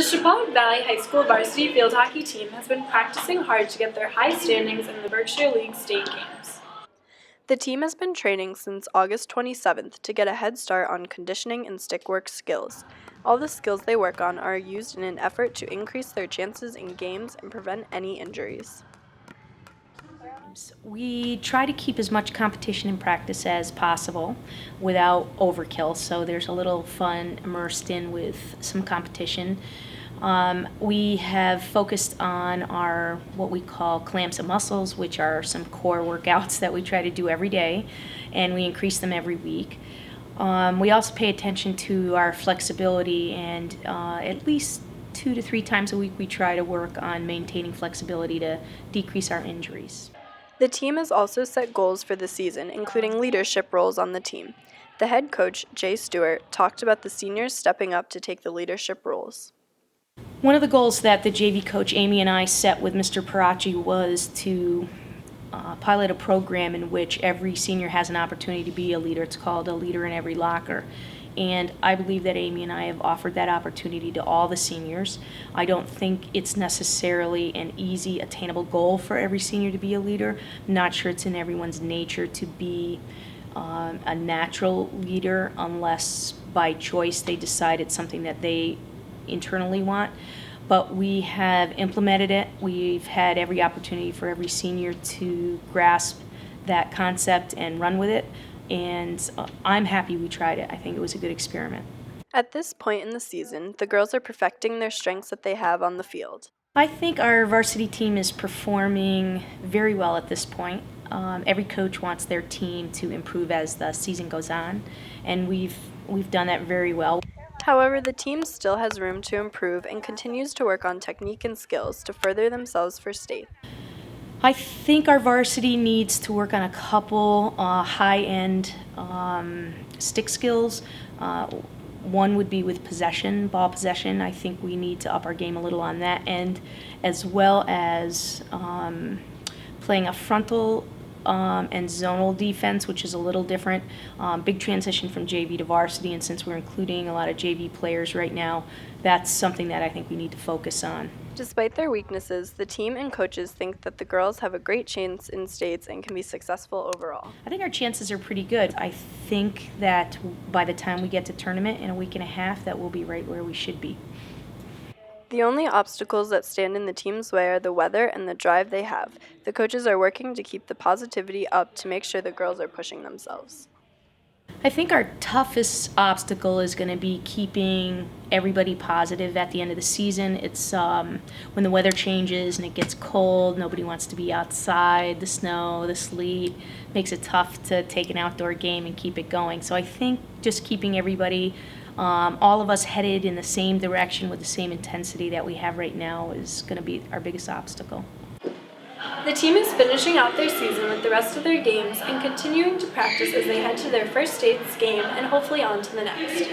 The Shepaug Valley High School varsity field hockey team has been practicing hard to get their high standings in the Berkshire League state games. The team has been training since August 27th to get a head start on conditioning and stick work skills. All the skills they work on are used in an effort to increase their chances in games and prevent any injuries. We try to keep as much competition in practice as possible without overkill, so there's a little fun immersed in with some competition. We have focused on our what we call clamps and muscles, which are some core workouts that we try to do every day, and we increase them every week. We also pay attention to our flexibility, and at least 2 to 3 times a week we try to work on maintaining flexibility to decrease our injuries. The team has also set goals for the season, including leadership roles on the team. The head coach, Jay Stewart, talked about the seniors stepping up to take the leadership roles. One of the goals that the JV coach Amy and I set with Mr. Parachi was to pilot a program in which every senior has an opportunity to be a leader. It's called A Leader in Every Locker. And I believe that Amy and I have offered that opportunity to all the seniors. I don't think it's necessarily an easy, attainable goal for every senior to be a leader. I'm not sure it's in everyone's nature to be a natural leader unless by choice they decide it's something that they internally want. But we have implemented it. We've had every opportunity for every senior to grasp that concept and run with it. And I'm happy we tried it. I think it was a good experiment. At this point in the season, the girls are perfecting their strengths that they have on the field. I think our varsity team is performing very well at this point. Every coach wants their team to improve as the season goes on, and we've done that very well. However, the team still has room to improve and continues to work on technique and skills to further themselves for state. I think our varsity needs to work on a couple high-end stick skills. One would be with possession, ball possession. I think we need to up our game a little on that end, as well as playing a frontal and zonal defense, which is a little different. Big transition from JV to varsity, and since we're including a lot of JV players right now, that's something that I think we need to focus on. Despite their weaknesses, the team and coaches think that the girls have a great chance in states and can be successful overall. I think our chances are pretty good. I think that by the time we get to tournament in a week and a half, that we'll be right where we should be. The only obstacles that stand in the team's way are the weather and the drive they have. The coaches are working to keep the positivity up to make sure the girls are pushing themselves. I think our toughest obstacle is going to be keeping everybody positive at the end of the season. It's when the weather changes and it gets cold, nobody wants to be outside, the snow, the sleet, makes it tough to take an outdoor game and keep it going. So I think just keeping everybody, all of us headed in the same direction with the same intensity that we have right now is going to be our biggest obstacle. The team is finishing out their season with the rest of their games and continuing to practice as they head to their first states game and hopefully on to the next.